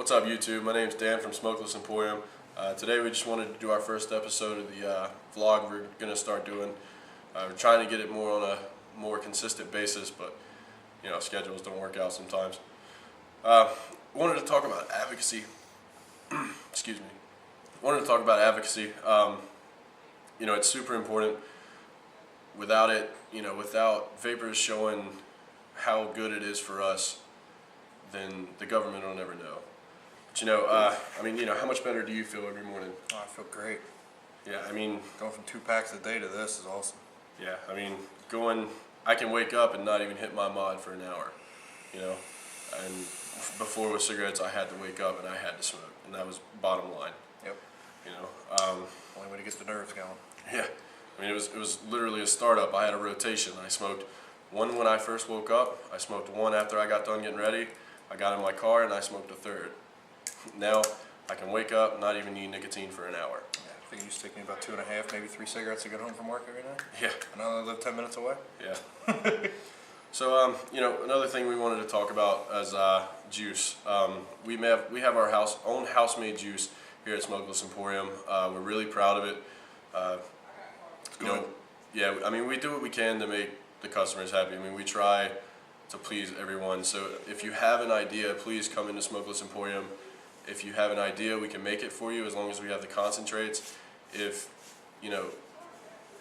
What's up, YouTube? My name's Dan from Smokeless Emporium. Today we just wanted to do our first episode of the vlog we're going to start doing. We're trying to get it more on a more consistent basis, but you know, schedules don't work out sometimes. Wanted to talk about advocacy. Excuse me. Wanted to talk about advocacy. You know, it's super important. Without it, you know, without vapors showing how good it is for us, then the government will never know. But you know, I mean, you know, how much better do you feel every morning? Oh, I feel great. Yeah, I mean, Going from 2 packs a day to this is awesome. yeah, I mean, I can wake up and not even hit my mod for an hour, you know, and before with cigarettes, I had to wake up and I had to smoke, and that was bottom line. Yep. You know, Only way to get the nerves going. yeah, I mean, it was literally a startup. I had a rotation. I smoked one when I first woke up. I smoked one after I got done getting ready. I got in my car and I smoked a third. Now I can wake up, not even need nicotine for an hour. Yeah, I think it used to take me about 2.5, maybe 3 cigarettes to get home from work every night. Yeah. And I only live 10 minutes away. Yeah. So, you know, another thing we wanted to talk about is juice. We have our own house-made juice here at Smokeless Emporium. We're really proud of it. You know, yeah, I mean, we do what we can to make the customers happy. I mean, we try to please everyone. So if you have an idea, please come into Smokeless Emporium. If you have an idea, we can make it for you as long as we have the concentrates. If, you know,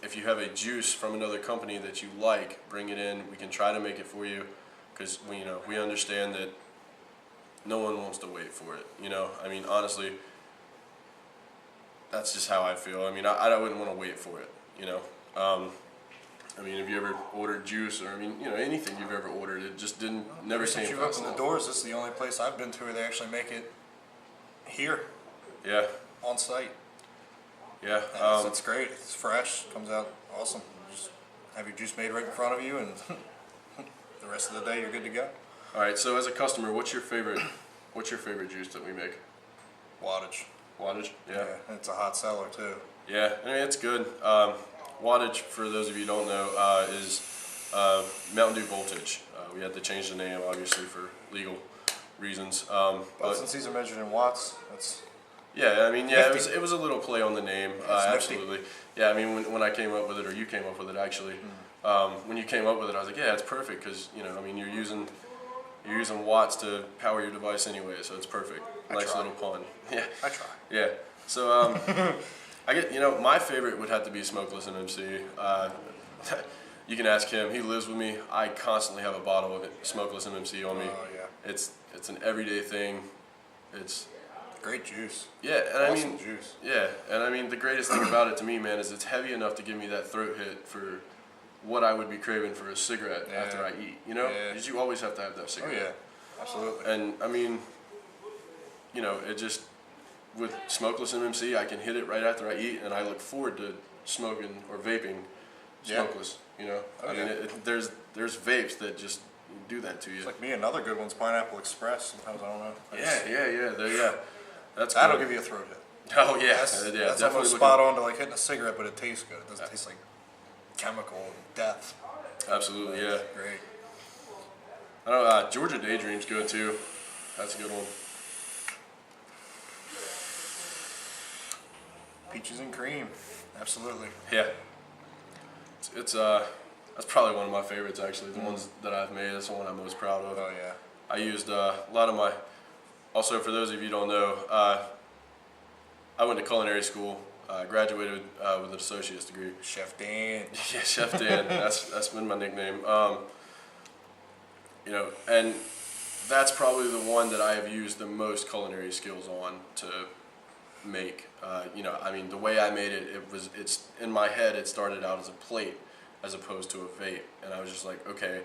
if you have a juice from another company that you like, bring it in. We can try to make it for you, because we understand that no one wants to wait for it. You know, I mean, honestly, that's just how I feel. I mean, I wouldn't want to wait for it. You know, I mean, have you ever ordered juice, or I mean, you know, anything you've ever ordered, it just never came Since you've fast opened the enough. doors, this is the only place I've been to where they actually make it here, Yeah, on site. yeah. And it's great. It's fresh. Comes out awesome. Just have your juice made right in front of you, and the rest of the day you're good to go. All right. So as a customer, what's your favorite juice that we make? Wattage. Wattage. Yeah. And it's a hot seller too. Yeah. I mean, it's good. Wattage, for those of you who don't know, is Mountain Dew Voltage. We had to change the name, obviously, for legal reasons. But since these are measured in watts, that's yeah, I mean, yeah, nifty. it was a little play on the name, It's nifty. absolutely. Yeah, I mean, when I came up with it, or you came up with it, actually, when you came up with it, I was like, yeah, it's perfect, because, you know, I mean, you're using watts to power your device anyway, so it's perfect. Nice try. little pun. Yeah. I try. Yeah. So, you know, my favorite would have to be Smokeless MMC. You can ask him. He lives with me. I constantly have a bottle of Smokeless MMC on me. Oh yeah. It's an everyday thing. It's Great juice. yeah, and Awesome I mean, juice. yeah, and I mean, the greatest thing about it to me, man, is it's heavy enough to give me that throat hit for what I would be craving for a cigarette Yeah. after I eat. You know, Yeah. because you always have to have that Oh cigarette. yeah. Absolutely. And I mean, you know, it just, with Smokeless MMC, I can hit it right after I eat, and I look forward to smoking or vaping Yeah. smokeless. You know, Oh, I mean, yeah. there's vapes that just do that to you. It's like me, another good one's Pineapple Express. Sometimes I don't know. Yeah. That's That'll good. give you a throat hit. Oh yeah, That's definitely almost looking- spot on to like hitting a cigarette, but it tastes good. It doesn't taste like chemical death. Absolutely, yeah. Great. I don't know. Georgia Daydream's good too. That's a good one. Peaches and cream. Absolutely. Yeah. It's that's probably one of my favorites actually. The ones that I've made, that's the one I'm most proud of. Oh yeah. I used a lot of my. Also, for those of you who don't know, I went to culinary school. Graduated with an associate's degree. Chef Dan. Yeah, Chef Dan. That's been my nickname. You know, and that's probably the one that I have used the most culinary skills on to make. You know, I mean, the way I made it, it's in my head. It started out as a plate as opposed to a vape, and I was just like, okay,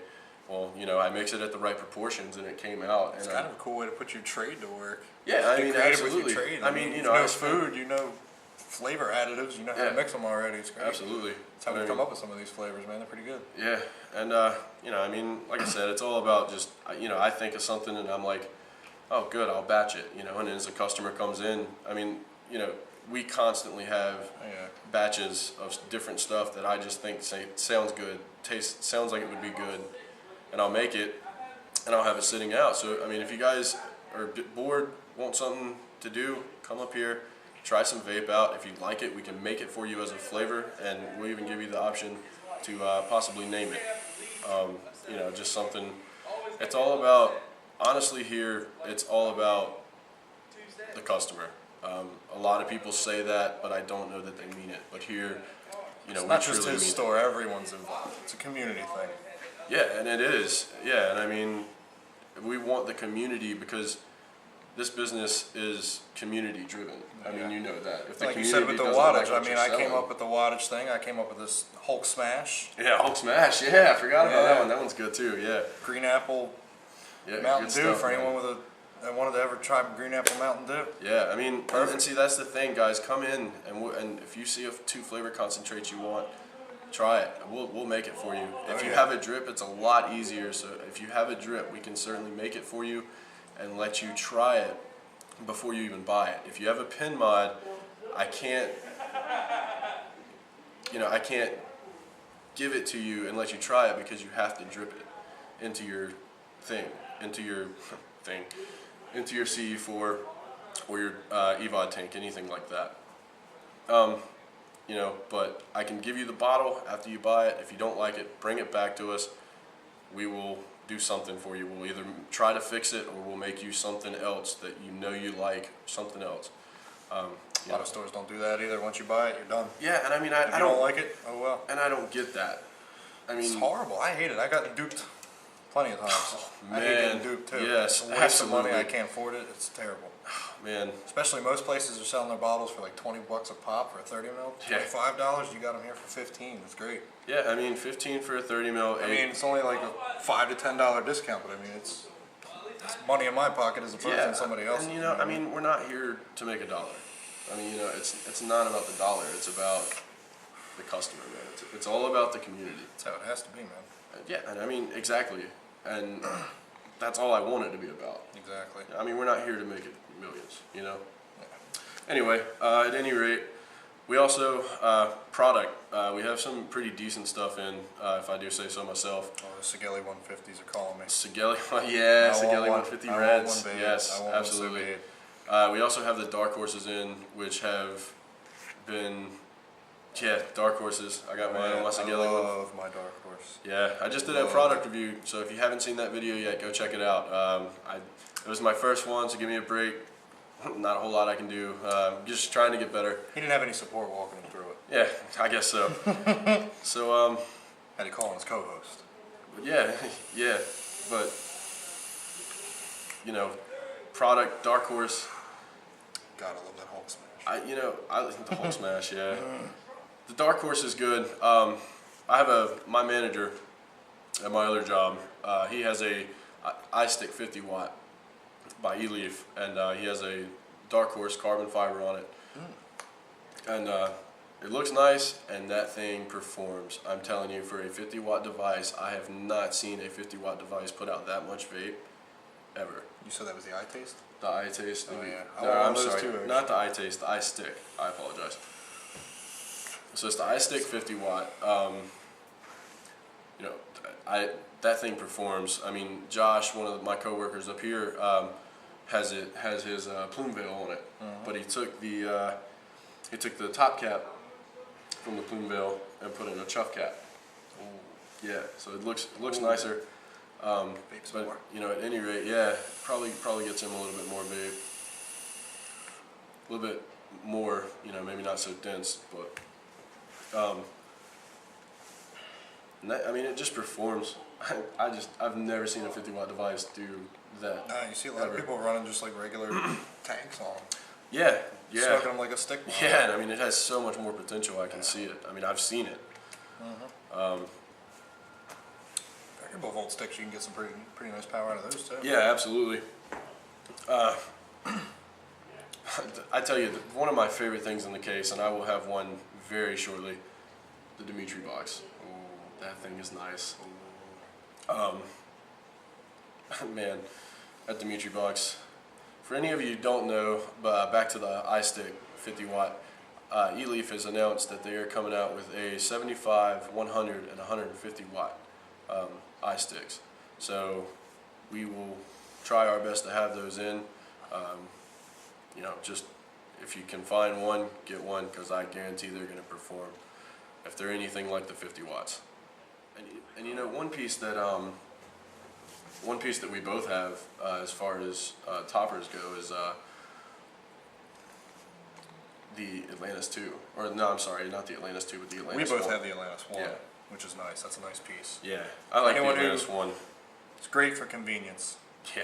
well, you know, I mix it at the right proportions, and it came out. It's And kind of a cool way to put your trade to work. yeah, I Get mean, creative absolutely. with your trade. I mean, you know, know I spent- food, you know flavor additives, you know how Yeah. to mix them already. It's great. Absolutely. That's how I we mean, come up with some of these flavors, man. They're pretty good. Yeah, and you know, I mean, like I said, it's all about just, you know, I think of something and I'm like, oh, good, I'll batch it, you know, and as a customer comes in, I mean, you know, we constantly have Oh, yeah. batches of different stuff that I just think sounds good, sounds like it would be good, and I'll make it, and I'll have it sitting out. So, I mean, if you guys or get bored, want something to do, come up here, try some vape out. If you like it, we can make it for you as a flavor, and we'll even give you the option to possibly name it. You know, just something. It's all about, honestly here, it's all about the customer. A lot of people say that, but I don't know that they mean it. But here, you know, It's we not just truly his mean it. store, everyone's involved. It's a community thing. Yeah, and it is. Yeah, and I mean, we want the community because this business is community driven. I mean, you know that. If the Like you community said with the doesn't like wattage, I what mean, you're I came selling- up with the wattage thing. I came up with this Hulk Smash, Yeah, Hulk Smash. Yeah, I forgot about Yeah. that one. That one's good too. Yeah. Green Apple Yeah. Mountain good Dew stuff, for man. anyone that wanted to ever try Green Apple Mountain Dew. Yeah, I mean, and Perfect. see, that's the thing, guys. Come in, and if you see a 2 flavor concentrate you want, try it. We'll make it for you. If Oh, you yeah. have a drip, it's a lot easier. So if you have a drip, we can certainly make it for you and let you try it before you even buy it. If you have a pin mod, I can't give it to you and let you try it because you have to drip it into your thing, into your thing, into your CE4 or your EVOD tank, anything like that. You know, but I can give you the bottle after you buy it. If you don't like it, bring it back to us. We will do something for you. We'll either try to fix it or we'll make you something else that you know you like, something else. A lot of stores don't do that either. Once you buy it, you're done. Yeah, and I mean, If I you don't don't like it, oh well. and I don't get that. I It's mean, horrible. I hate it. I got duped plenty of times. I hate man, getting duped too. yes, it's a waste of money. I absolutely. can't afford it. It's terrible. man, Especially most places are selling their bottles for like $20 a pop for a 30 mil. Yeah. $25. You got them here for 15. It's great. yeah, I mean, 15 for a 30 mil. I mean, it's only like a $5 to $10 discount, but I mean, it's money in my pocket as opposed to somebody else's. And you know, I mean, we're not here to make a dollar. I mean, you know, it's not about the dollar. It's about the customer, man. It's all about the community. That's how it has to be, man. Yeah, and I mean, exactly. And that's all I want it to be about. Exactly. I mean, we're not here to make it millions, you know? Anyway, at any rate, we also, product, we have some pretty decent stuff in, if I do say so myself. Oh, the Sigelli 150s are calling me. Sigelli, yeah, I want Sigelli one. 150 I want Reds, one, babe. yes, I want one so absolutely. bad. We also have the dark horses in, which have been, yeah, dark horses. I got mine on my I Sigelli one. love my dark horse. Yeah, I just did a product review, so if you haven't seen that video yet, go check it out. It was my first one, so give me a break. Not a whole lot I can do. Just trying to get better. He didn't have any support walking him through it. Yeah, I guess so. So, Had to call on his co-host. yeah, yeah, but you know, product dark horse. God, I love that Hulk Smash. I listen to Hulk Smash. Yeah, the dark horse is good. I have my manager at my other job. He has a iStick 50 watt by eLeaf, and he has a dark horse carbon fiber on it, and it looks nice, and that thing performs. I'm telling you, for a 50 watt device, I have not seen a 50 watt device put out that much vape ever. You said that was the eye taste? The iTaste. Oh, yeah. I No, want one I'm of those sorry. too, actually. Not the iTaste. The iStick. I apologize. So it's the iStick 50 watt. You know, that thing performs. I mean, Josh, one of my coworkers up here, has his plume veil on it, but he took the top cap from the plume veil and put in a chuff cap. Yeah, so it looks nicer. Vape some But more. you know, at any rate, yeah, probably gets him a little bit more vape, a little bit more. You know, maybe not so dense, but I mean, it just performs. I've never seen a 50 watt device do that. You see a lot of people running just like regular tanks on them. Yeah, yeah, Smoking them like a stick. yeah. And I mean, it has so much more potential. I can see it. I mean, I've seen it. Variable volt sticks, you can get some pretty nice power out of those too. Yeah, absolutely. I tell you, one of my favorite things in the case, and I will have one very shortly, the Dimitri box. Ooh, that thing is nice. Man, that Dimitri box. For any of you who don't know, back to the iStick 50 watt, eLeaf has announced that they are coming out with a 75, 100, and 150 watt iSticks. So we will try our best to have those in. Just if you can find one, get one, because I guarantee they're going to perform if they're anything like the 50 watts. And one piece that we both have as far as toppers go is the Atlantis 2. Or no, I'm sorry, not the Atlantis 2, but the Atlantis 1. We both have the Atlantis 1, Yeah. which is nice. That's a nice piece. Yeah, I like the Anyone who- Atlantis 1. It's great for convenience. Yeah,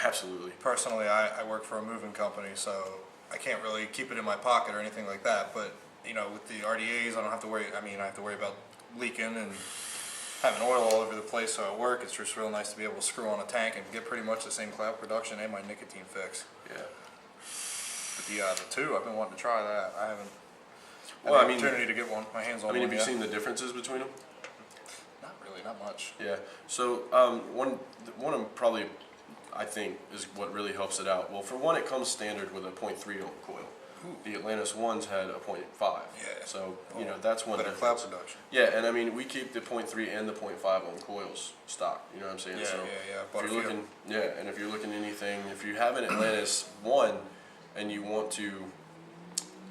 absolutely. Personally, I work for a moving company, so I can't really keep it in my pocket or anything like that. But with the RDAs, I don't have to worry. I have to worry about leaking and having oil all over the place. So at work, it's just real nice to be able to screw on a tank and get pretty much the same cloud production and my nicotine fix. Yeah. But the 2, I've been wanting to try that. I haven't had Well, the opportunity to get my hands on one have you yet. seen the differences between them? Not really, not much. Yeah. So one of them probably, I think, is what really helps it out. Well, for one, it comes standard with a 0.3 ohm coil. The Atlantis 1s had a 0.5. Yeah. So that's one Better difference. cloud production. Yeah, and we keep the 0.3 and the 0.5 ohm coils stock. You know what I'm saying? Yeah, So yeah. If Bought a you're few. looking, and if you're looking anything, if you have an Atlantis 1 and you want to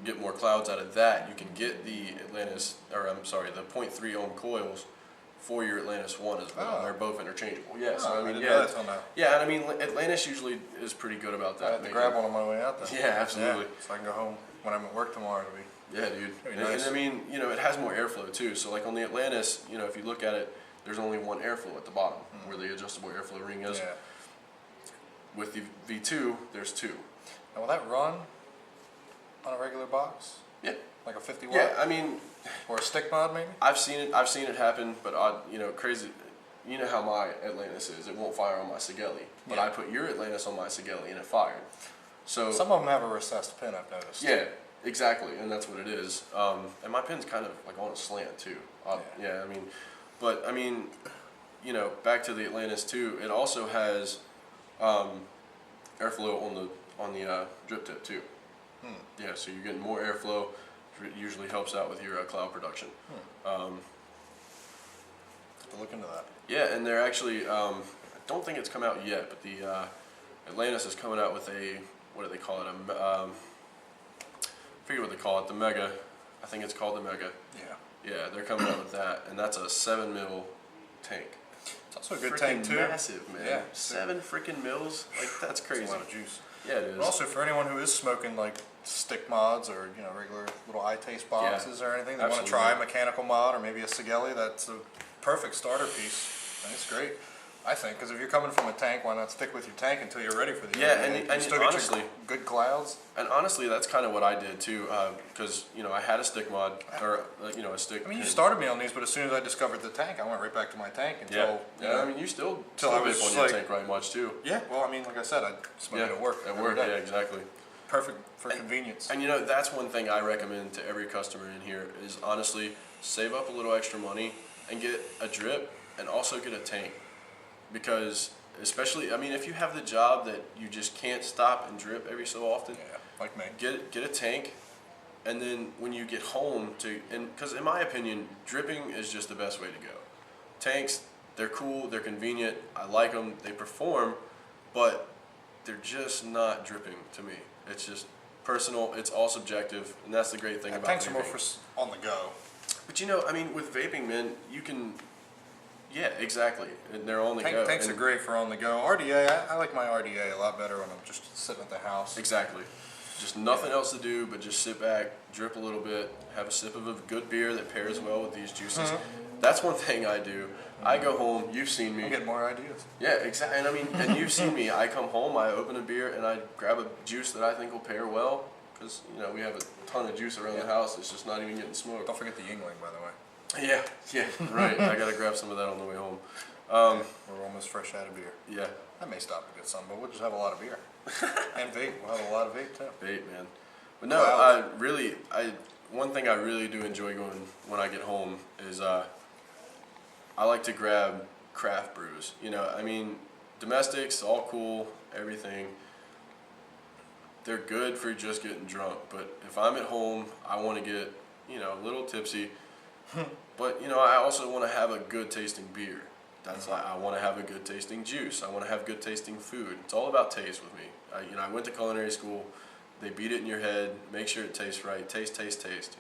get more clouds out of that, you can get the the 0.3 ohm coils for your Atlantis 1 as well. Oh. They're both interchangeable. Yeah, so Oh, I didn't yeah, know that till now. yeah, and Atlantis usually is pretty good about I that. had to grab one on my way out there. Yeah, absolutely. So I can go home when I'm at work tomorrow. It'll be Yeah, dude. Very And nice. it has more airflow too. So like on the Atlantis, if you look at it, there's only one airflow at the bottom where the adjustable airflow ring is. yeah. With the V2, there's 2. Now, will that run on a regular box? Yeah. Like a 50 watt? Yeah, Or a stick mod maybe? I've seen it happen, but crazy. You know how my Atlantis is. It won't fire on my Sigelli. But Yeah. I put your Atlantis on my Sigelli and it fired. So Some of them have a recessed pin, I've noticed. yeah, exactly, and that's what it is. And my pin's kind of like on a slant too. Yeah. Back to the Atlantis 2. It also has airflow on the drip tip too. Yeah, so you're getting more airflow. It usually helps out with your cloud production. Have to look into that. Yeah, and they're actually, I don't think it's come out yet, but the Atlantis is coming out with a, what do they call it? I forget what they call it, the Mega. I think it's called the Mega. Yeah. Yeah, they're coming out with that, and that's a 7 mil tank. It's also a good Freaking tank too. massive, man. Yeah. 7 freaking mils? Like, that's crazy. It's a lot of juice. Yeah, it is. But also for anyone who is smoking like stick mods or regular little iTaste boxes or anything, they want to absolutely. try a mechanical mod or maybe a Sigelli, that's a perfect starter piece. And it's great, I think, because if you're coming from a tank, why not stick with your tank until you're ready for the Yeah, RDA? and still get honestly- your good clouds. And honestly, that's kind of what I did too, because I had a stick mod or a stick. I mean, you pin. started me on these, but as soon as I discovered the tank, I went right back to my tank until Yeah. You still Till I vape was on your like- tank right much too. yeah. Well, I mean, like I said, I smoke it at work. At every work, day. yeah, exactly. Perfect for convenience. And that's one thing I recommend to every customer in here is honestly save up a little extra money and get a drip and also get a tank, because especially if you have the job that you just can't stop and drip every so often, Yeah, like me. get a tank, and then when you get home because in my opinion, dripping is just the best way to go. Tanks, they're cool, they're convenient, I like them, they perform, but they're just not dripping to me. It's just personal, it's all subjective, and that's the great thing about Tanks are vaping. more for on the go. But with vaping, man, you can, yeah, exactly, and they're on the go. Tanks are And- great for on the go. RDA, I like my RDA a lot better when I'm just sitting at the house. Exactly. Just nothing else to do but just sit back, drip a little bit, have a sip of a good beer that pairs well with these juices. That's one thing I do. I go home, you've seen me. I'm getting more ideas. Yeah, exactly. And you've seen me. I come home, I open a beer, and I grab a juice that I think will pair well, because we have a ton of juice around the house. It's just not even getting smoked. Don't forget the Yingling, by the way. Yeah, right. I gotta grab some of that on the way home. We're almost fresh out of beer. Yeah, I may stop to get some, but we'll just have a lot of beer. And vape. We'll have a lot of vape too. bait, man. But no, Wow. one thing I really do enjoy going when I get home is I like to grab craft brews. Domestics, all cool, everything. They're good for just getting drunk, but if I'm at home, I want to get, a little tipsy. But, I also want to have a good tasting beer That's like, I want to have a good tasting juice. I want to have good tasting food. It's all about taste with me. I went to culinary school. They beat it in your head. Make sure it tastes right. Taste, taste, taste.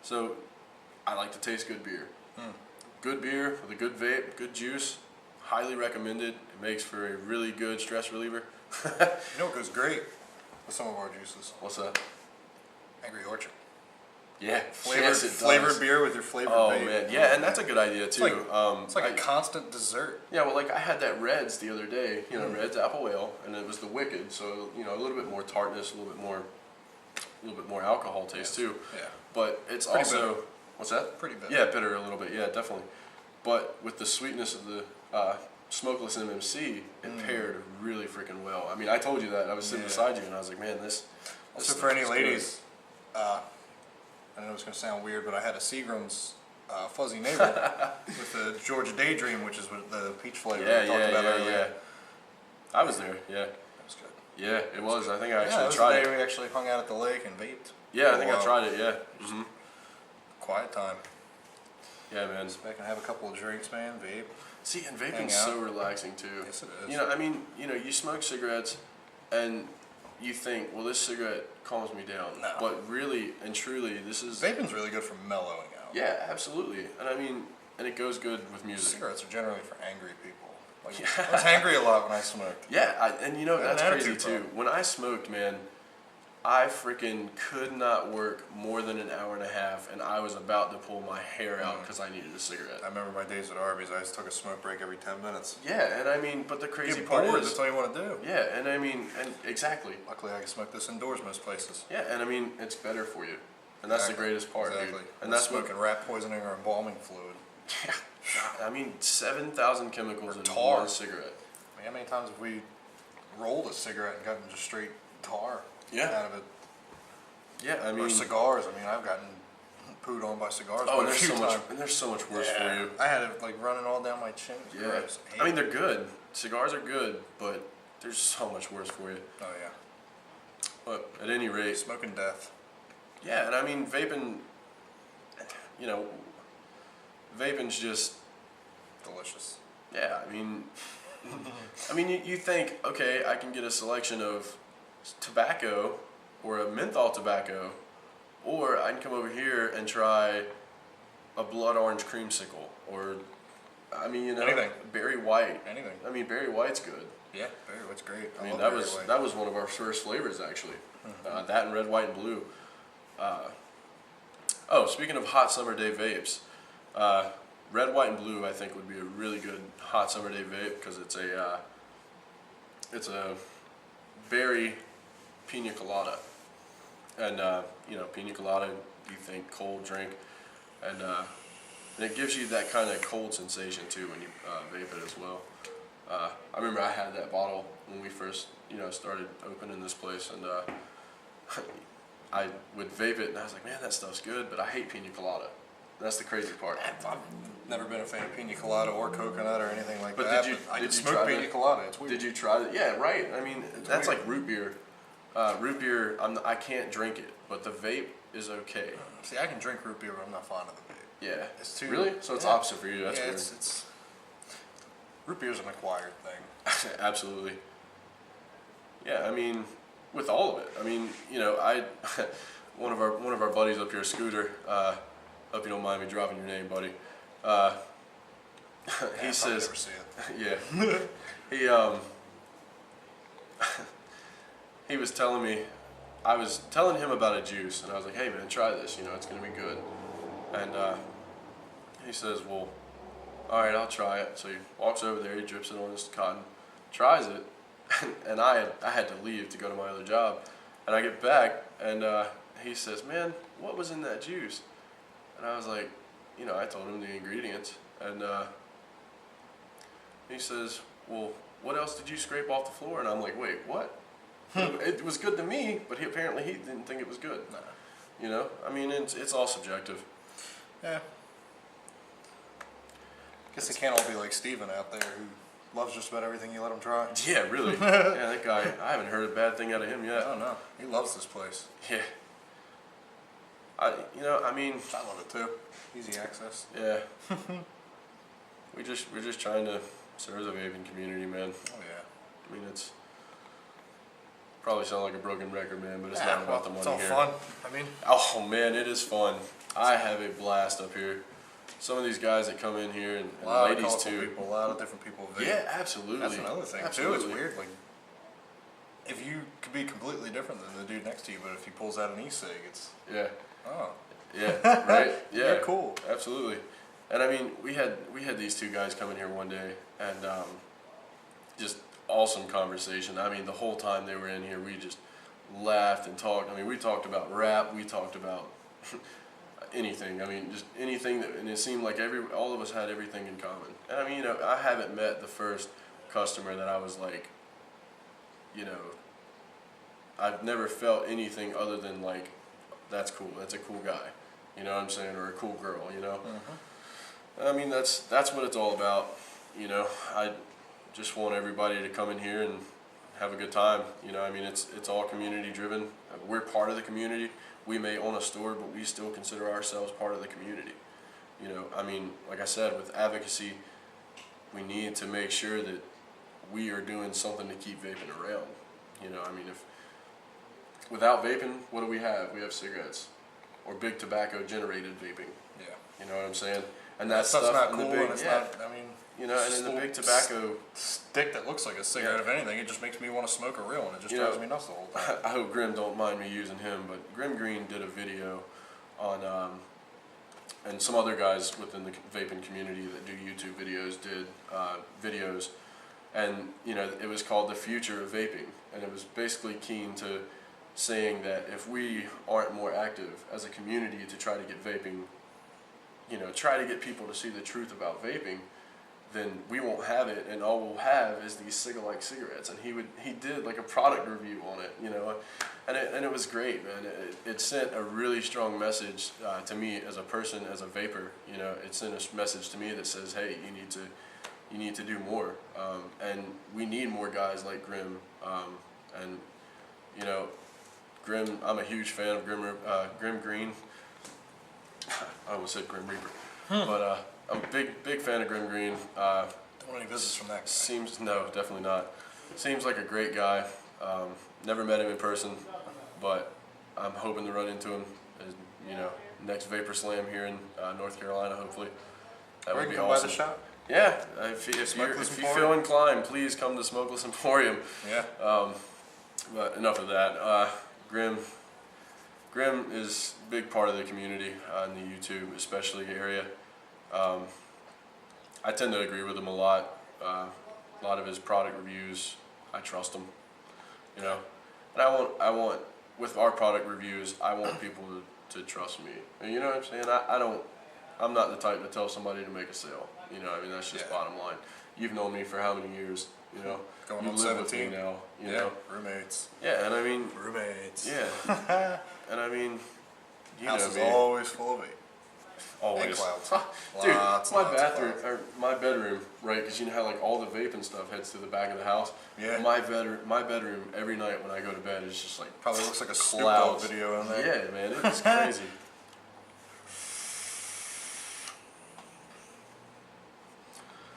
So I like to taste good beer. Good beer with a good vape, good juice. Highly recommended. It makes for a really good stress reliever. You know what goes great with some of our juices? What's that? Angry Orchard. Yeah, Flavored, yes, it does. flavored beer with your flavored Oh vape. man, yeah, and that's a good idea too. It's like a constant dessert. Yeah, well, like I had that Reds the other day. Reds Apple Ale, and it was the Wicked, so a little bit more tartness, a little bit more alcohol taste too. Yeah. But it's Pretty also bitter. What's that? Pretty bitter. Yeah, bitter a little bit. Yeah, definitely. But with the sweetness of the smokeless MMC, it paired really freaking well. I mean, I told you that. I was sitting beside you, and I was like, man, this. So for any ladies, I know it's going to sound weird, but I had a Seagram's Fuzzy Navel with the Georgia Daydream, which is what the peach flavor we talked about earlier. I was there. Yeah. That was good. Yeah, it was. I think I That actually was tried the it. day we actually hung out at the lake and vaped. Yeah, I for a think I while. tried it. Yeah. Quiet time. Yeah, man. Sit back and have a couple of drinks, man. Vape. See, and Hang vaping's out. so relaxing too. Yes, it is. I mean, you smoke cigarettes, and you think, well, this cigarette calms me down. No. But really and truly, this is. Vaping's really good for mellowing out. Yeah, absolutely. And I mean, and it goes good with music. Cigarettes are generally for angry people. Like, I was angry a lot when I smoked. Yeah, and I have that's an crazy attitude too. problem. When I smoked, man, I freaking could not work more than an hour and a half, and I was about to pull my hair out because I needed a cigarette. I remember my days at Arby's. I just took a smoke break every 10 minutes. Yeah, and I mean, but the crazy Get part bored, is, that's all you want to do. yeah, and I mean, and exactly. Luckily, I can smoke this indoors most places. Yeah, and I mean, it's better for you, and that's the greatest part, Exactly. dude. And that's what, smoking rat poisoning or embalming fluid. I mean, 7,000 chemicals in tar. one cigarette. I mean, how many times have we rolled a cigarette and gotten just straight tar Yeah. out of it? Yeah, I mean, Or cigars. I mean, I've gotten pooed on by cigars. oh, quite and a there's few so much, times. and there's so much worse for you. I had it like running all down my chin. It was Yeah, gross. I mean, they're good. Cigars are good, but there's so much worse for you. Oh yeah, But at any rate, smoking death. yeah, and I mean, vaping, vaping's just, Delicious. yeah, I mean, you think, okay, I can get a selection of tobacco or a menthol tobacco, or I can come over here and try a blood orange creamsicle, or, I mean, Anything. Berry White. Anything. I mean, Berry White's good. Yeah, Berry White's great. I mean, love that Berry was White. that was one of our first flavors actually. That and red, white, and blue. Speaking of hot summer day vapes, red, white, and blue I think would be a really good hot summer day vape because it's a berry pina colada, and pina colada you think cold drink, and it gives you that kind of cold sensation too when you vape it as well. I remember I had that bottle when we first, started opening this place, and I would vape it, and I was like, man, that stuff's good, but I hate pina colada. That's the crazy part. I've never been a fan of pina colada or coconut or anything like But that. did you- I did can you smoke try pina that? colada. It's weird. Did you try it? Yeah, right. I mean, that's weird. like root beer. Root beer, I can't drink it, but the vape is okay. See, I can drink root beer, but I'm not fond of the vape. Yeah. It's too Really? So it's yeah. opposite for you. That's yeah, weird. it's root beer's an acquired thing. Absolutely. Yeah, I mean, with all of it. I mean, I one of our buddies up here, Scooter. Hope you don't mind me dropping your name, buddy. He I'll says, never see it. yeah, he was telling me, I was telling him about a juice, and I was like, hey man, try this. It's gonna be good. And he says, well, all right, I'll try it. So he walks over there, he drips it on his cotton, tries it, and I had to leave to go to my other job. And I get back, and he says, man, what was in that juice? And I was like, I told him the ingredients. And he says, well, what else did you scrape off the floor? And I'm like, wait, what? It was good to me, but apparently he didn't think it was good. Nah. I mean, it's all subjective. Yeah. Guess they can't all be like Steven out there who loves just about everything you let him try. Yeah, really. Yeah, that guy, I haven't heard a bad thing out of him I yet. don't know. He loves this place. Yeah. I mean, I love it too. Easy access. yeah. we're just trying to serve the vaping community, man. Oh yeah. I mean, it's probably sound like a broken record, man, but it's Yeah, not about the money it's all here. fun. I mean, Oh man, it is fun. I have a blast up here. Some of these guys that come in here and a lot ladies of colorful too. people, a lot of different people vape. Yeah, absolutely. That's another thing Absolutely. too. It's weird. Like, if you could be completely different than the dude next to you, but if he pulls out an e-cig, it's Yeah, oh, yeah, right. Yeah, you're cool. absolutely. And I mean, we had these two guys come in here one day, and just awesome conversation. I mean, the whole time they were in here, we just laughed and talked. I mean, we talked about rap, we talked about anything. I mean, just anything that, and it seemed like all of us had everything in common. And I mean, you know, I haven't met the first customer that I was like, you know, I've never felt anything other than like, that's cool. That's a cool guy. You know what I'm saying? Or a cool girl, you know? I mean, that's what it's all about. You know, I just want everybody to come in here and have a good time. You know, I mean, it's all community driven. We're part of the community. We may own a store, but we still consider ourselves part of the community. You know, I mean, like I said, with advocacy, we need to make sure that we are doing something to keep vaping around. You know, I mean, if without vaping, what do we have? We have cigarettes or big tobacco generated vaping. Yeah. You know what I'm saying? And That that's stuff's not in the cool, big, and it's yeah. not. I mean, You know, it's and just in the a big little tobacco, stick that looks like a cigarette. If anything, it just makes me want to smoke a real one. It just You drives know, me nuts the whole time. I hope Grim don't mind me using him, but Grim Green did a video on, and some other guys within the vaping community that do YouTube videos did videos, and you know, it was called The Future of Vaping, and it was basically keen to saying that if we aren't more active as a community to try to get vaping, you know, try to get people to see the truth about vaping, then we won't have it, and all we'll have is these cigarette-like cigarettes. And he did like a product review on it, you know, and it was great, man. It sent a really strong message to me as a person, as a vapor. You know, it sent a message to me that says, hey, you need to do more, and we need more guys like Grim, and you know, Grim. I'm a huge fan of Grim Green. I almost said Grim Reaper, but I'm a big fan of Grim Green. Don't want any visits from that guy. No, definitely not. Seems like a great guy. Never met him in person, but I'm hoping to run into him, you know, next Vapor Slam here in North Carolina, hopefully. That Or would you be can come by awesome. the shop. Yeah, if you Smokeless feel Emporium. inclined, please come to Smokeless Emporium. Yeah. But enough of that. Grim is a big part of the community in the YouTube, especially area. I tend to agree with him a lot. A lot of his product reviews, I trust him. You know, and I want with our product reviews, I want people to trust me. And you know what I'm saying? I'm not the type to tell somebody to make a sale. You know, I mean, that's just Yeah. bottom line. You've known me for how many years? You know, Going you on live with 17 me now. You Yeah. know, Roommates. yeah, and I mean, Roommates. yeah, and I mean, you House know is me. always full of it. Always. And clouds. Dude, Lots my and lots of bathroom, clouds. or my bedroom, right? Because you know how like all the vaping stuff heads to the back of the house. Yeah. My bedroom every night when I go to bed is just like Probably looks like a Snoop clouds. Dogg video in there. Yeah, man, it's crazy.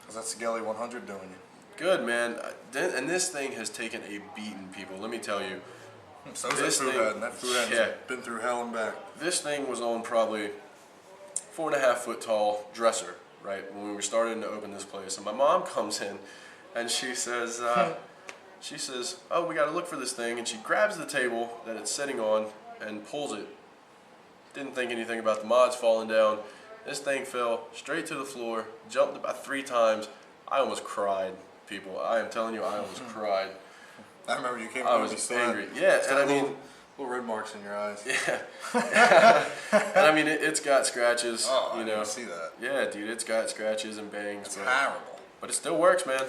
How's that Sigelli 100 doing you? Good, man. And this thing has taken a beating, people. Let me tell you. So's that This food thing- head, and that food head's yeah. been through hell and back. This thing was on probably 4.5 foot tall dresser, right, when we were starting to open this place. And my mom comes in and she says, oh, we got to look for this thing. And she grabs the table that it's sitting on and pulls it. Didn't think anything about the mods falling down. This thing fell straight to the floor, jumped about 3 times. I almost cried, people. I am telling you, I almost cried. I remember you came I home was and you still angry. had- Yeah, still and I had mean, little red marks in your eyes. yeah. And I mean, it's got scratches, Oh, you I know. didn't see that. Yeah, dude, it's got scratches and bangs. It's but, terrible. but it still works, man.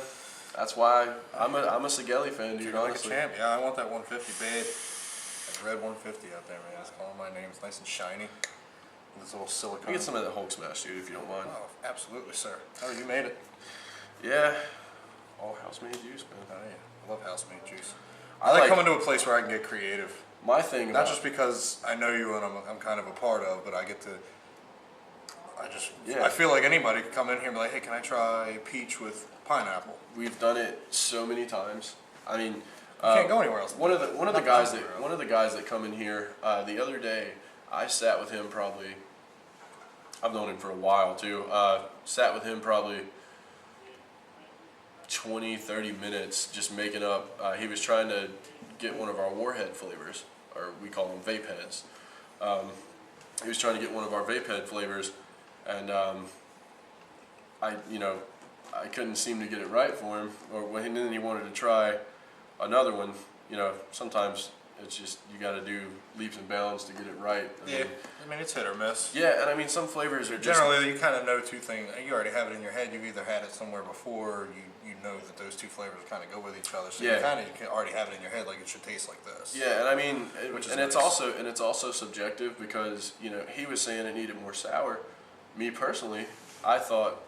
That's why I'm a Sigelli fan, dude, Treat it like a honestly. champ. Yeah, I want that 150 bad. That red 150 out there, man. It's calling my name. It's nice and shiny. With this little silicone. You get some of that Hulk Smash, dude, if you don't mind. Oh, absolutely, sir. Oh, you made it. Yeah. All house-made juice, Oh, man. yeah. I love house-made juice. I I like like- coming to a place where I can get creative. My thing Not about just because I know you and I'm kind of a part of, but I Yeah. I feel like anybody could come in here and be like, hey, can I try peach with pineapple? We've done it so many times. I mean, You can't go anywhere else. one of the Not guys everywhere that else. one of the guys that come in here the other day, I sat with him probably. I've known him for a while too. Sat with him probably 20, 30 minutes just making up. He was trying to get one of our Warhead flavors, or we call them vape heads. He was trying to get one of our vape head flavors, and I couldn't seem to get it right for him. And then he wanted to try another one. Sometimes it's just you got to do leaps and bounds to get it right. I mean, it's hit or miss. Yeah, and I mean some flavors are just Generally, you kind of know two things. You already have it in your head. You've either had it somewhere before, or you know that those two flavors kind of go with each other. So Yeah. you kind of already have it in your head, like it should taste like this. Yeah, and I mean, Which is it's nice. also subjective because he was saying it needed more sour. Me personally, I thought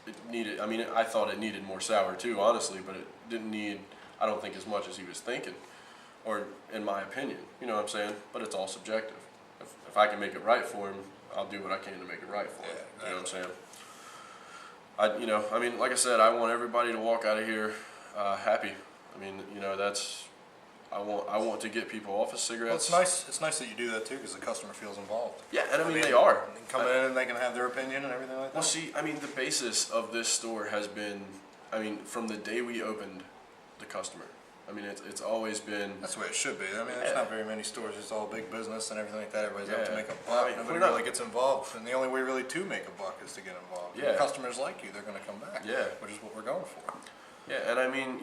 it needed. I mean, I thought it needed more sour too, honestly, but it didn't need. I don't think as much as he was thinking, or in my opinion. You know what I'm saying? But it's all subjective. If I can make it right for him, I'll do what I can to make it right for him. Yeah, You know what I'm saying? I mean, like I said, I want everybody to walk out of here happy. I mean, that's. I want to get people off of Well, cigarettes. it's nice. It's nice that you do that too, because the customer feels involved. Yeah, and I mean they are. They can come in and they can have their opinion and everything like that. Well, see, I mean the basis of this store has been, I mean, from the day we opened, the customer. I mean, it's always been. That's the way it should be. I mean, there's Yeah. not very many stores. It's all big business and everything like that. Everybody's out to Yeah. make a I buck. mean, Nobody we're not- really gets involved. And the only way really to make a buck is to get involved. Yeah. If customers like you, they're going to come back. Yeah. Which is what we're going for. Yeah, and I mean,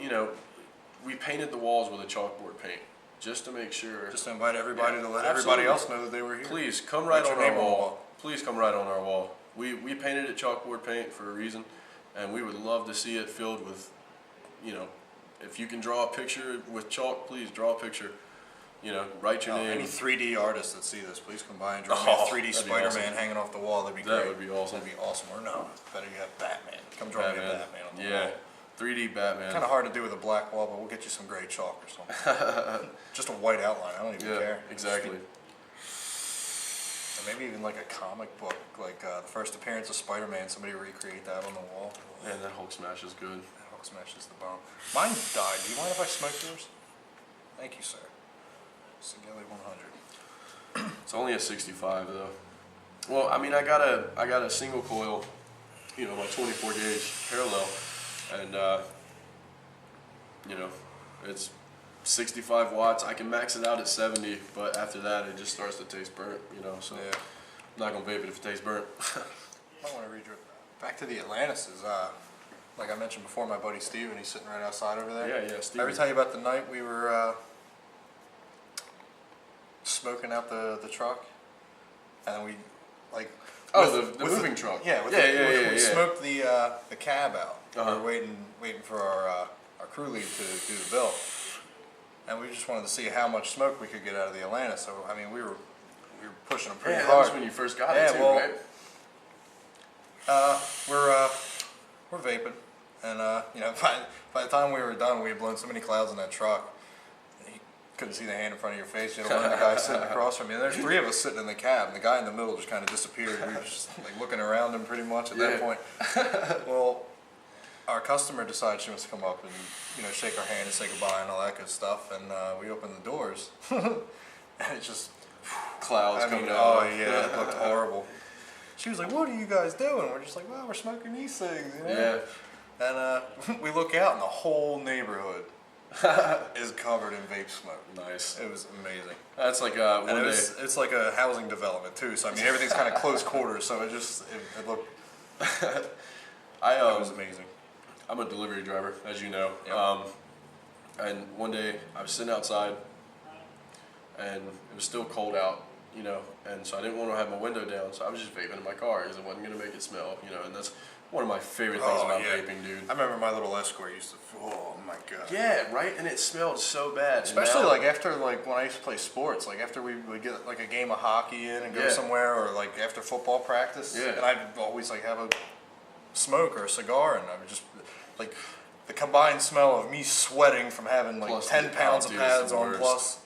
we painted the walls with a chalkboard paint just to make sure. Just to invite everybody Yeah, to let absolutely. everybody else know that they were here. Please come right Write on your our name on the wall. wall. Please come right on our wall. We painted it chalkboard paint for a reason, and we would love to see it filled with, if you can draw a picture with chalk, please draw a picture. Write your name. Any 3D artists that see this, please come by and draw me Oh, a 3D that'd be Spider-Man awesome. hanging off the wall. That'd be That great. would be awesome. That'd be awesome. Or no, better yet, Batman. Come draw me a Batman on the Yeah, wall. 3D Batman. Kind of hard to do with a black wall, but we'll get you some gray chalk or something. Just a white outline. I don't even Yeah, care. exactly. And maybe even like a comic book, like the first appearance of Spider-Man. Somebody recreate that on the wall. Man, that Hulk smash is good. That Hulk smashes the bomb. Mine died. Do you mind if I smoke yours? Thank you, sir. Sigelli 100. It's only a 65 though. Well, I mean, I got a single coil, my 24 gauge parallel, and it's 65 watts. I can max it out at 70, but after that, it just starts to taste burnt. So Yeah. I'm not gonna vape it if it tastes burnt. I want to read your. Back to the Atlantis. Like I mentioned before, my buddy Steven, he's sitting right outside over there. Yeah, Did I ever tell you about the night we were smoking out the truck, and we like. Oh, with- the with moving truck. Yeah, with Yeah. We smoked the cab out. Uh-huh. We were waiting for our crew lead to do the bill, and we just wanted to see how much smoke we could get out of the Atlantis. So I mean, we were pushing them pretty Yeah, that hard. was when you first got Yeah, it too, well, right? We're vaping, and by the time we were done, we had blown so many clouds in that truck. You couldn't see the hand in front of your face. You had to learn the guy sitting across from you. And there's three of us sitting in the cab, and the guy in the middle just kind of disappeared. We were just like looking around him pretty much at that Yeah. point. Well, our customer decided she wants to come up and shake our hand and say goodbye and all that good stuff. And we opened the doors, and it just. Clouds I mean, coming oh out. yeah, it looked horrible. She was like, "What are you guys doing?" We're just like, "Well, we're smoking these things." Yeah. And we look out, and the whole neighborhood is covered in vape smoke. Nice. It was amazing. That's like And one day. it's like a housing development too. So I mean, everything's kind of close quarters. So it looked. It was amazing. I'm a delivery driver, as you know. Yep. And one day I was sitting outside, and it was still cold out, and so I didn't want to have my window down, so I was just vaping in my car because it wasn't going to make it smell, and that's one of my favorite things about vaping, dude. I remember my little Escort used to. Oh my god. Yeah, right, and it smelled so bad. And Especially now- like after when I used to play sports, like after we would get like a game of hockey in and go Yeah. somewhere, or like after football practice, Yeah. and I'd always like have a smoke or a cigar, and I would just like the combined smell of me sweating from having like Plus 10 the pounds of dude, it's the pads on, worst. plus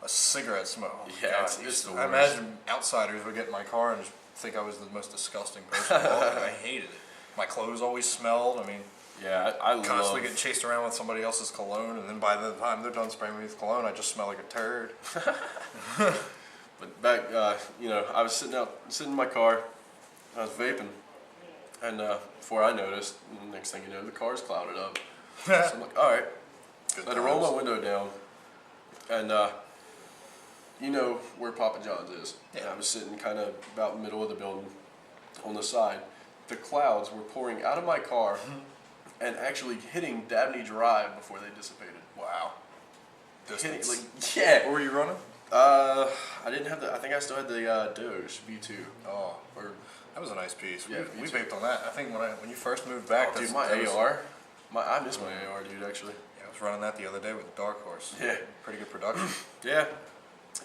a cigarette smell. Yeah, God, it's the I worst. imagine outsiders would get in my car and just think I was the most disgusting person. I hated it. My clothes always smelled. I mean, Yeah, I constantly love. getting chased around with somebody else's cologne, and then by the time they're done spraying me with cologne, I just smell like a turd. But back, I was sitting in my car, I was vaping, and before I noticed, next thing you know, the car's clouded up. So I'm like, all right. Good So I had to roll times. my window down, and you know where Papa John's is. Yeah. And I was sitting kind of about middle of the building, on the side. The clouds were pouring out of my car, and actually hitting Dabney Drive before they dissipated. Wow. Hitting, Distance. like, yeah. What were you running? I didn't have the. I think I still had the Doge V2. Oh, Or that was a nice piece. Yeah, we me too. vaped on that. I think when you first moved back, oh, dude, that's- my that was- AR. I miss my AR, dude. Actually. Yeah, I was running that the other day with the Dark Horse. Yeah. Pretty good production. Yeah.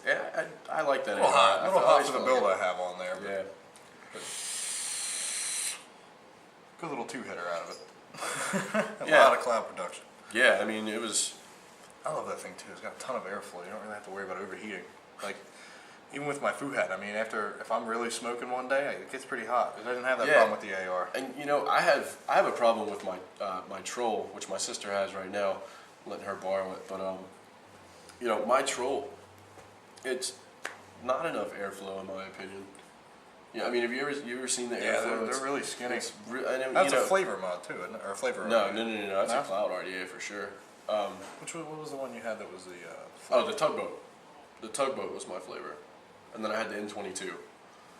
Yeah, I like that A little AR. hot, I little always hot for the felt build like I have on there. it. But Yeah. good little two-hitter out of it. A Yeah. lot of cloud production. Yeah. I mean, it was. I love that thing too. It's got a ton of airflow. You don't really have to worry about overheating. Like, even with my Fuhat, I mean, if I'm really smoking one day, it gets pretty hot. I didn't have that Yeah. problem with the AR. And I have a problem with my Troll, which my sister has right now. I'm letting her borrow it, but my Troll, it's not enough airflow in my opinion. Yeah, I mean, have you ever seen the Yeah, airflow? they're really skinny. It's and, That's a flavor mod too, isn't it? Or a flavor. No, RDA. no. That's No? a cloud RDA for sure. What was the one you had that was the? Oh, the tugboat. The tugboat was my flavor, and then I had the N22.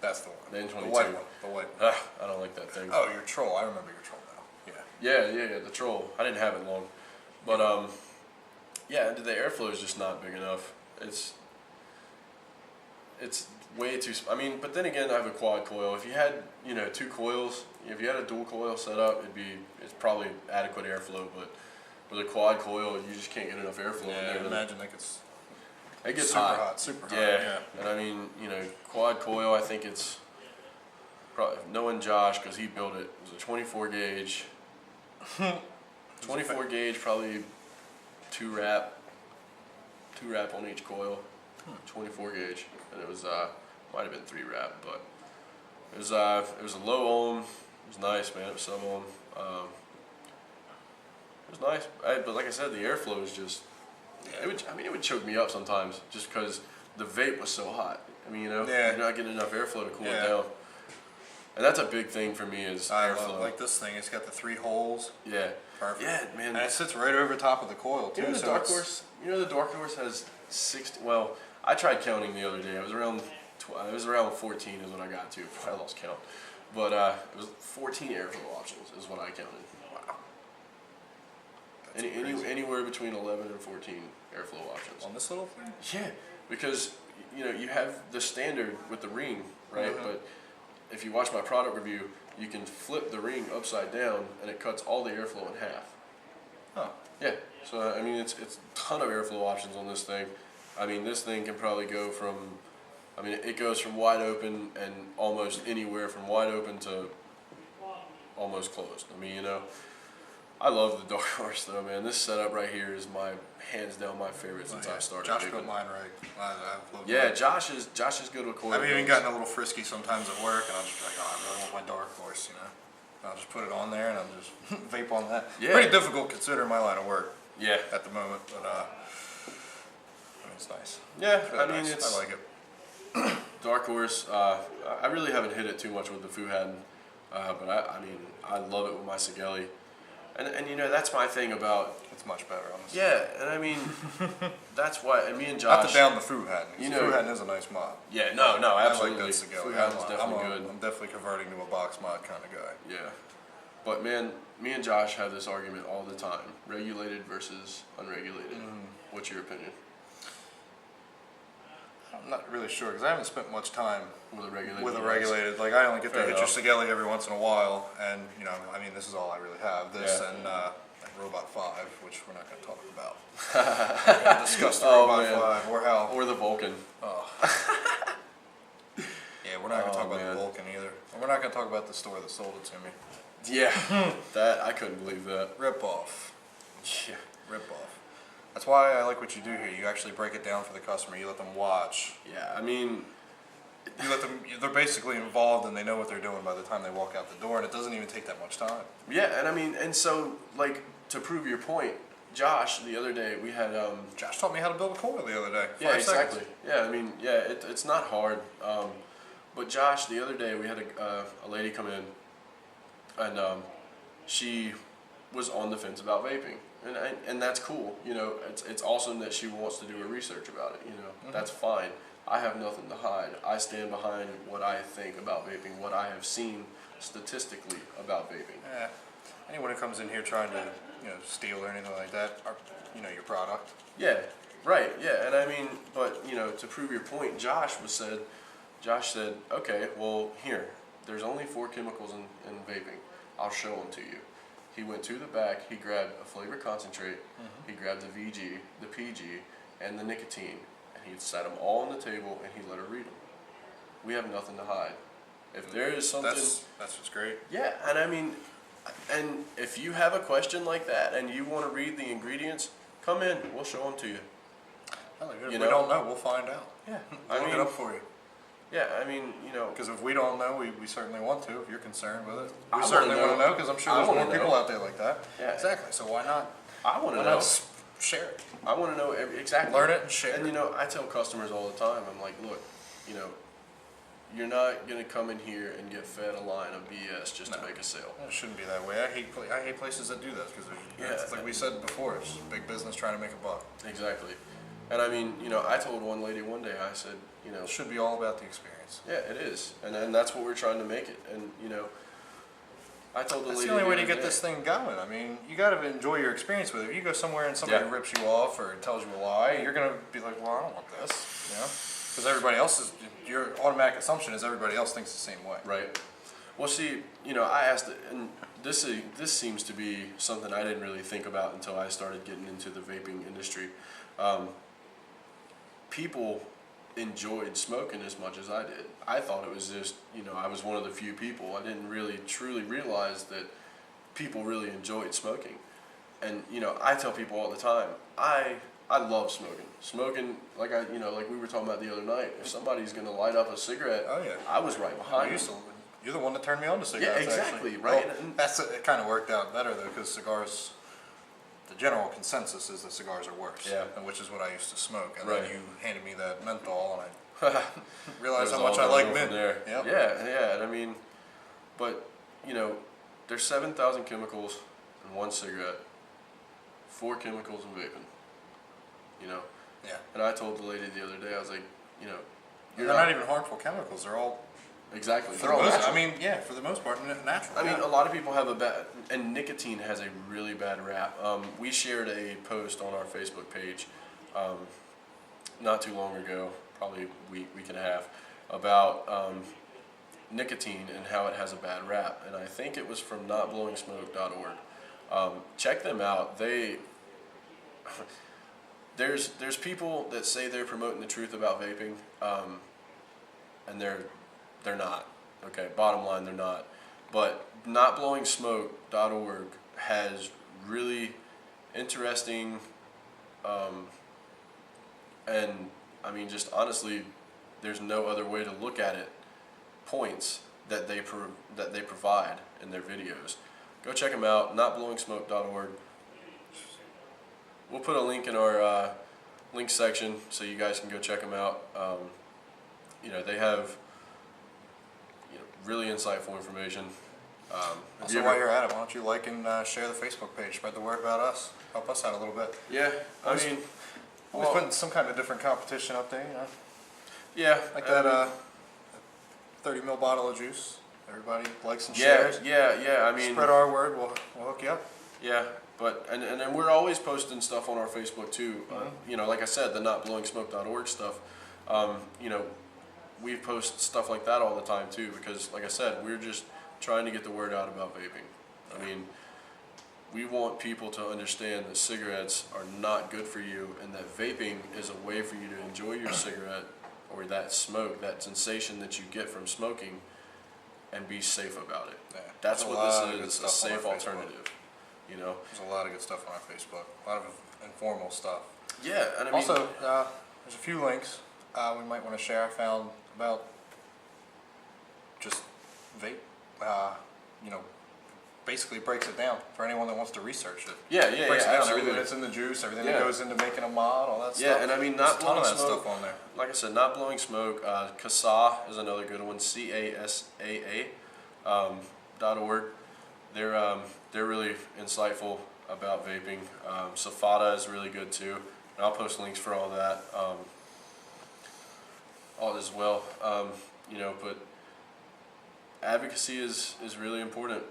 That's the one. The N22. The white one. The white one. I don't like that thing. Oh, your troll. I remember your troll now. Yeah. Yeah. The Troll. I didn't have it long, but yeah, the airflow is just not big enough. It's way too. I mean, but then again, I have a quad coil. If you had two coils, if you had a dual coil set up, it's probably adequate airflow. But with a quad coil, you just can't get enough airflow in Yeah. there. Imagine that gets It gets super hot. hot. Super hot. Yeah. Yeah. And I mean, quad coil. I think it's probably knowing Josh because he built it. It was a 24 gauge. 24 gauge, probably two wrap on each coil. 24 gauge, and it was might have been 3 wrap, but it was a low ohm. It was nice, man. It was sub ohm. It was nice, but like I said, the airflow is just. It would choke me up sometimes just because the vape was so hot. I mean, Yeah. you're not getting enough airflow to cool Yeah. it down. And that's a big thing for me is I airflow. love like this thing. It's got the 3 holes. Yeah. Perfect. Yeah, man. And it sits right over top of the coil too. You know the so Dark it's- Horse. The Dark Horse has 60. Well, I tried counting the other day. It was around. It was around 14 is what I got to. I lost count, but it was 14 airflow options is what I counted. Wow. That's crazy. Anywhere between 11 and 14 airflow options. On this little thing. Yeah, because you have the standard with the ring, right? Mhm. But if you watch my product review, you can flip the ring upside down and it cuts all the airflow in half. Huh. Yeah, so I mean it's a ton of airflow options on this thing. I mean this thing can probably go from, it goes from wide open and almost anywhere from wide open to almost closed. I love the Dark Horse though, man. This setup right here is hands down my favorite since I started. Josh vaping. built mine right. I love Yeah, mine. Josh is good with coil. I've even builds. gotten a little frisky sometimes at work, and I'll just be like, oh, I really want my Dark Horse, I'll just put it on there, and I'll just vape on that. Yeah. Pretty difficult considering my line of work Yeah, at the moment, but it's nice. yeah. Really nice. I like it. Dark Horse. I really haven't hit it too much with the Fuhat, but I love it with my Sigelli, and that's my thing about. It's much better, honestly. Yeah, and that's why. And me and Josh. Not to down the Fuhat. You The know- Fuhat is a nice mod. Yeah, no, absolutely. I like that Sigelli. Fuhat is definitely good. I'm definitely converting to a box mod kind of guy. Yeah, but man, me and Josh have this argument all the time: regulated versus unregulated. What's your opinion I'm not really sure because I haven't spent much time with a regulated? with a device? regulated. Like I only get to Fair hit enough. your Sigelli every once in a while, and this is all I really have. This Yeah. and Robot 5, which we're not going to talk about. We're going to discuss the Oh, Robot man. 5 or how. Or the Vulcan. Yeah, we're not going to talk about man. the Vulcan either. And we're not going to talk about the store that sold it to me. Yeah, that I couldn't believe that. Rip off. Yeah. Rip off. That's why I like what you do here. You actually break it down for the customer. You let them watch. Yeah, you let them, they're basically involved and they know what they're doing by the time they walk out the door, and it doesn't even take that much time. Yeah, and I mean, and so like to prove your point, Josh, the other day we had Josh taught me how to build a coil the other day. yeah, 5 seconds. exactly. Yeah, I mean, yeah, it's not hard. But Josh, the other day we had a lady come in, and she was on the fence about vaping, and that's cool. You know, it's awesome that she wants to do her research about it. You know, that's fine. I have nothing to hide. I stand behind what I think about vaping, what I have seen statistically about vaping. Yeah. Anyone who comes in here trying to, steal or anything like that, are, your product. Yeah, right. Yeah, and I mean, but to prove your point, Josh said, okay, well here, there's only 4 chemicals in vaping. I'll show them to you. He went to the back. He grabbed a flavor concentrate. He grabbed the VG, the PG, and the nicotine, and he sat them all on the table and he let her read them. We have nothing to hide. If there is something, That's what's great. yeah, and I mean, and if you have a question like that and you want to read the ingredients, come in. We'll show them to you. Well, if You we know? don't know, we'll find out. Yeah, We'll look it up for you. yeah, I mean, Because if we don't know, we certainly want to. If you're concerned with it, I we wanna certainly want to know. know. Because I'm sure I there's wanna more people know. out there like that. Yeah. Exactly. So why not? I want to Why know. not share it? I want to know exactly. Learn it and share And it. I tell customers all the time. I'm like, look, you're not gonna come in here and get fed a line of BS just to No. make a sale. It shouldn't be that way. I hate places that do that because it's like we said before, it's big business trying to make a buck. Exactly. And I mean, I told one lady one day, I said, It should be all about the experience. yeah, it is, and that's what we're trying to make it. And I told the That's lady the only way to other get day- this thing going. I mean, you got to enjoy your experience with it. If you go somewhere and somebody Yeah. rips you off or tells you a lie, you're gonna be like, "Well, I don't want this," because everybody else is. Your automatic assumption is everybody else thinks the same way. Right. Well, see, I asked, and this seems to be something I didn't really think about until I started getting into the vaping industry. People enjoyed smoking as much as I did. I thought it was just, I was one of the few people. I didn't really truly realize that people really enjoyed smoking. And I tell people all the time, I love smoking. Smoking, like like we were talking about the other night. If somebody's gonna light up a cigarette, Oh, yeah. I was right behind them. You're the one that turned me on to cigarettes. exactly, actually. right. Well, it kind of worked out better though, because cigars. The general consensus is that cigars are worse. Yeah. And which is what I used to smoke, and Right. then you handed me that menthol, and I It realized was how much all I like downhill mint. from there. Yep. Yeah, and I mean, but there's 7,000 chemicals in one cigarette, 4 chemicals in vaping. Yeah. And I told the lady the other day, I was like, They're not even harmful chemicals. They're all. exactly. For They're the all most, natural. I mean, yeah, for the most part, natural. I mean, yeah. a lot of people have a bad, and nicotine has a really bad rap. We shared a post on our Facebook page not too long ago, probably a week and a half, about nicotine and how it has a bad rap. And I think it was from notblowingsmoke.org. Check them out. There's people that say they're promoting the truth about vaping, and they're not. Okay, bottom line, they're not. But notblowingsmoke.org has really interesting, and I mean, just honestly, there's no other way to look at it, points that they provide in their videos. Go check them out, notblowingsmoke.org. We'll put a link in our link section so you guys can go check them out. They have really insightful information. Also, while you're at it, why don't you like and share the Facebook page? Spread the word about us. Help us out a little bit. Yeah, I Always- mean, Always putting some kind of different competition up there, yeah, like I that mean, 30 ml bottle of juice. Everybody likes and yeah, shares. yeah. I mean, Spread our word. We'll hook you up. yeah, but and then we're always posting stuff on our Facebook too. Like I said, the notblowingsmoke.org stuff. We post stuff like that all the time too, because like I said, we're just trying to get the word out about vaping. I mean, we want people to understand that cigarettes are not good for you, and that vaping is a way for you to enjoy your cigarette or that smoke, that sensation that you get from smoking, and be safe about it. Yeah. That's There's a what lot of this good is, a stuff on safe our Facebook. alternative. There's a lot of good stuff on our Facebook. A lot of informal stuff. Yeah, and I mean, Also, there's a few links we might want to share. I found about just vape, you know, basically breaks it down for anyone that wants to research it. Yeah, Breaks it down, absolutely. everything that's in the juice, everything Yeah. that goes into making a mod, all that stuff. Yeah, and I mean, There's not a ton blowing of that smoke. stuff on there. Like I said, not blowing smoke. CASAA is another good one. CASAA.org. They're really insightful about vaping. Safada is really good too, and I'll post links for all that. All as well. You know, but advocacy is really important.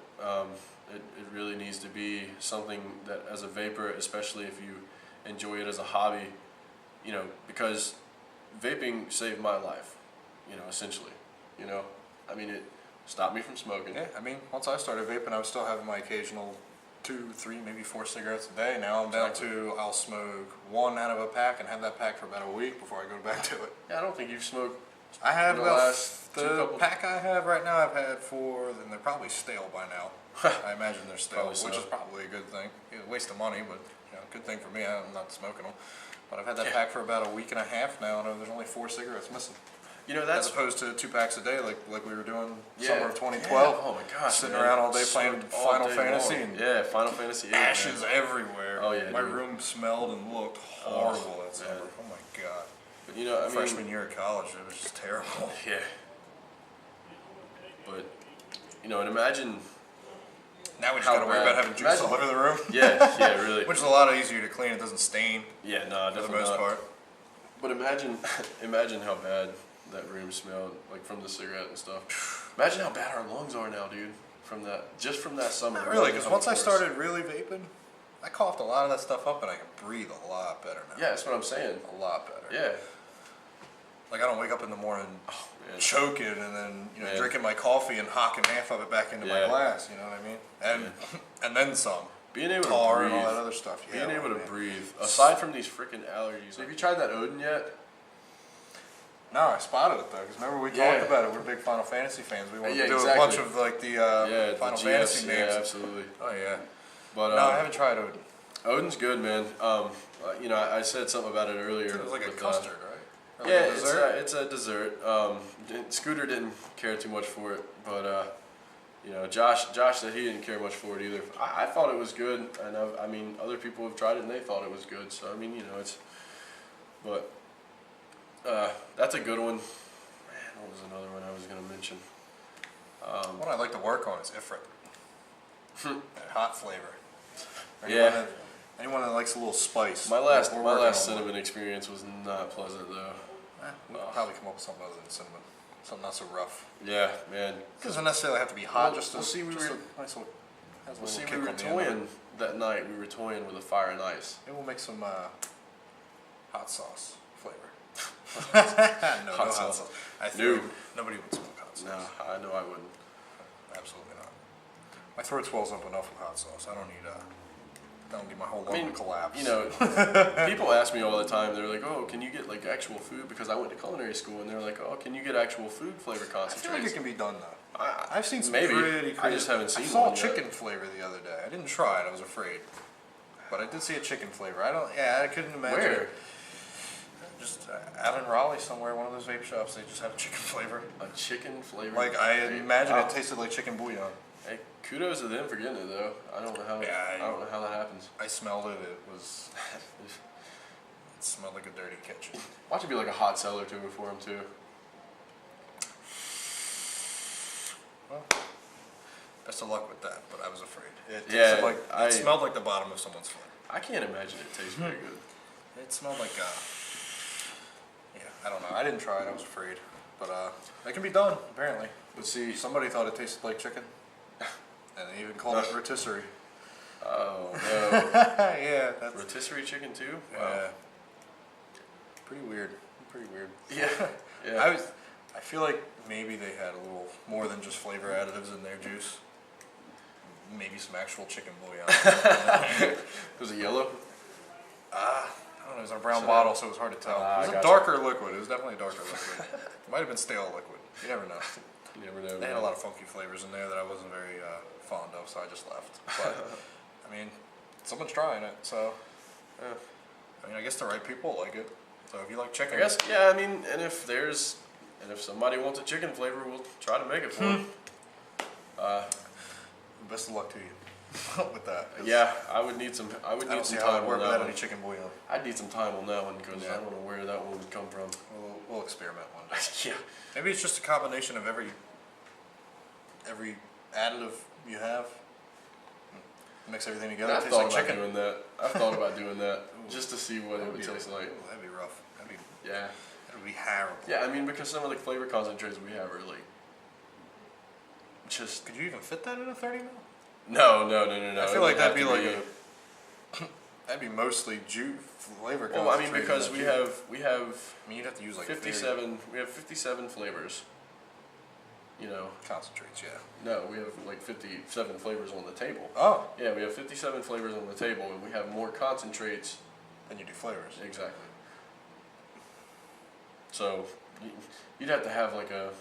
It really needs to be something that, as a vapor, especially if you enjoy it as a hobby, you know, because vaping saved my life, you know, essentially. You know, I mean, it stopped me from smoking. Yeah, I mean, once I started vaping, I was still having my occasional 2, 3, maybe 4 cigarettes a day. Now I'm down to, I'll smoke 1 out of a pack and have that pack for about a week before I go back to it. Yeah, I don't think you've smoked. I have The about last two the couple- pack I have right now. I've had 4, and they're probably stale by now. I imagine they're stale, Probably which so. is probably a good thing. Yeah, waste of money, but you know, good thing for me. I'm not smoking them. But I've had that Yeah. pack for about a week and a half now, and there's only 4 cigarettes missing. You know, As that's opposed to 2 packs a day, like we were doing yeah. summer of 2012. Yeah. Oh my gosh, Sitting man. around all day playing Smoked all Final day Fantasy long. and yeah, Final Fantasy 8. ashes Man. everywhere. Oh, yeah, my dude. room smelled and looked horrible that summer. man. Oh my god. But you know, I mean, Freshman year of college, it was just terrible. Yeah. But you know, and imagine. Now we just How gotta worry bad. about having juice Imagine- all over the room. Yeah, really. Which is a lot easier to clean. It doesn't stain Yeah, no, for the definitely most not. part. But imagine, imagine how bad that room smelled, like from the cigarette and stuff. Imagine how bad our lungs are now, dude. From that, just from that summer. Not really, because Imagine once how I worse. started really vaping, I coughed a lot of that stuff up and I can breathe a lot better now. Yeah, that's what I'm saying. A lot better. Yeah. Like I don't wake up in the morning Oh man. choking and then Man. drinking my coffee and hocking half of it back into my Yeah. glass. You know what I mean? And and then some. Being able Tar to and all that breathe. other stuff. Yeah, Being able to man. breathe. Aside from these freaking allergies. Have you tried that Odin yet? No, I spotted it though. Because remember we Yeah. talked about it. We're big Final Fantasy fans. We wanted Yeah, to do exactly. a bunch of like the Yeah, Final the Fantasy GS, names. Yeah, absolutely. Oh yeah. But No, I haven't tried it. Odin's good, man. You know, I said something about it earlier. It was like a with, custard, right? Or like Yeah, a dessert? it's a dessert. Scooter didn't care too much for it, but you know, Josh said he didn't care much for it either. I thought it was good, and I mean, other people have tried it and they thought it was good. So I mean, you know, it's. But that's a good one. Man, what was another one I was gonna mention? One I'd like to work on is Ifrit. That hot flavor. Yeah. Anyone that likes a little spice. My last we're working on cinnamon experience was not pleasant though. one. We'll probably come up with something other than cinnamon. Something not so rough. Yeah, man. It doesn't necessarily have to be hot. Well, just we'll see, we just were- a nice little. Has a Well, little see, kick we were on the end of it. toying that night. We were toying with a fire and ice. Maybe we'll make some hot sauce flavor. no Hot hot sauce. sauce. I No. think nobody would smoke hot sauce. No, I know I wouldn't. Absolutely not. My throat swells up enough with hot sauce. I don't need my whole lung to collapse. You know, people ask me all the time. They're like, "Oh, can you get like actual food?" Because I went to culinary school, and they're like, "Oh, can you get actual food flavor I feel like concentrates?" it can be done though. I- I've seen some maybe. pretty crazy. I just haven't seen I saw one a yet. chicken flavor the other day. I didn't try it. I was afraid. But I did see a chicken flavor. I couldn't imagine. Where? Just out in Raleigh somewhere, one of those vape shops, they just had a chicken flavor. A chicken flavor. Like, I imagine Oh. it tasted like chicken bouillon. Hey, kudos to them for getting it though. I don't know how. Yeah, I don't know how that happens. I smelled it. It smelled like a dirty kitchen. Watch it be like a hot seller too for them too. Well, best of luck with that, but I was afraid. It Yeah, tasted like, it smelled like the bottom of someone's foot. I can't imagine it tastes very good. It smelled like, yeah, I don't know. I didn't try it. I was afraid. But it can be done, apparently. But see, Somebody thought it tasted like chicken. And they even called it rotisserie. oh no, Yeah, that's rotisserie chicken too. yeah. Pretty weird. Pretty weird. Yeah, yeah. I feel like maybe they had a little more than just flavor additives in their juice. Maybe some actual chicken bouillon. Was it yellow? I don't know. It was in a brown So- bottle, so it was hard to tell. Ah, It was a gotcha. darker liquid. It was definitely a darker liquid. It might have been stale liquid. You never know. You never know. They had a lot of funky flavors in there that I wasn't very fond of, so I just left. But I mean, someone's trying it, so I mean, I guess the right people like it. So if you like chicken, I guess, yeah. I mean, and if there's And if somebody wants a chicken flavor, we'll try to make it for them. Best of luck to you with that. 'Cause Yeah, I would need some. I would I don't need see some how time I'd on work that without one. any chicken bouillon. I'd need some time on that one because Yeah. I don't know where that one would come from. We'll experiment one day. Yeah. Maybe it's just a combination of every additive you have. Mix everything together. I've It tastes thought like about chicken. doing that. I've thought about doing that just to see what it That'd would be- taste like. ooh, that'd be rough. Yeah. That'd be horrible. Yeah, I mean because some of the flavor concentrates we have are like just Could you even fit that in a 30 mil? no. I feel like that'd be like that'd be mostly flavor Well, I mean concentrate because in we that have I mean, you'd have to use like 57. We have 57 flavors. You know, concentrates, yeah. no, we have like 57 flavors on the table. Oh, Yeah, we have 57 flavors on the table, and we have more concentrates. then you do flavors. Exactly. So you'd have to have like a,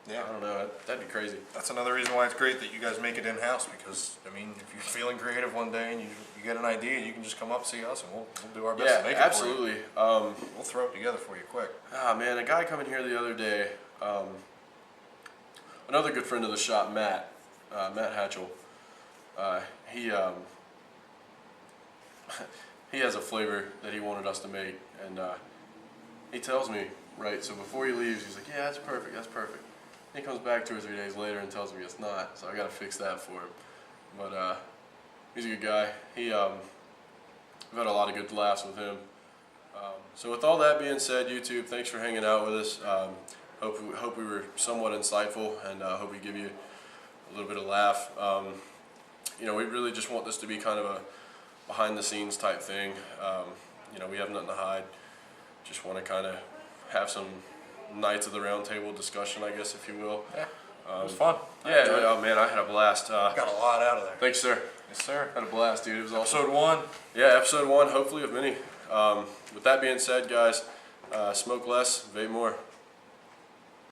Yeah. I don't know, that'd be crazy. That's another reason why it's great that you guys make it in-house because, I mean, if you're feeling creative one day and you get an idea, you can just come up, see us, and we'll do our best Yeah, to make absolutely. it for you. We'll throw it together for you quick. Ah, man, a guy coming here the other day, another good friend of the shop, Matt Hatchell, he he has a flavor that he wanted us to make, and he tells me, right, so before he leaves, he's like, yeah, that's perfect, that's perfect. He comes back 2 or 3 days later and tells me it's not, so I gotta fix that for him. But he's a good guy. We've had a lot of good laughs with him. So with all that being said, YouTube, thanks for hanging out with us. Hope we were somewhat insightful, and hope we give you a little bit of laugh. You know, we really just want this to be kind of a behind-the-scenes type thing. You know, we have nothing to hide. Just want to kind of have some Knights of the Round Table discussion, I guess, if you will. Yeah, it was fun. Yeah, oh man, I had a blast. Got a lot out of there. Thanks, sir. Yes, sir. Had a blast, dude. It was awesome. Episode 1. Yeah, episode 1, hopefully of many. With that being said, guys, smoke less, vape more.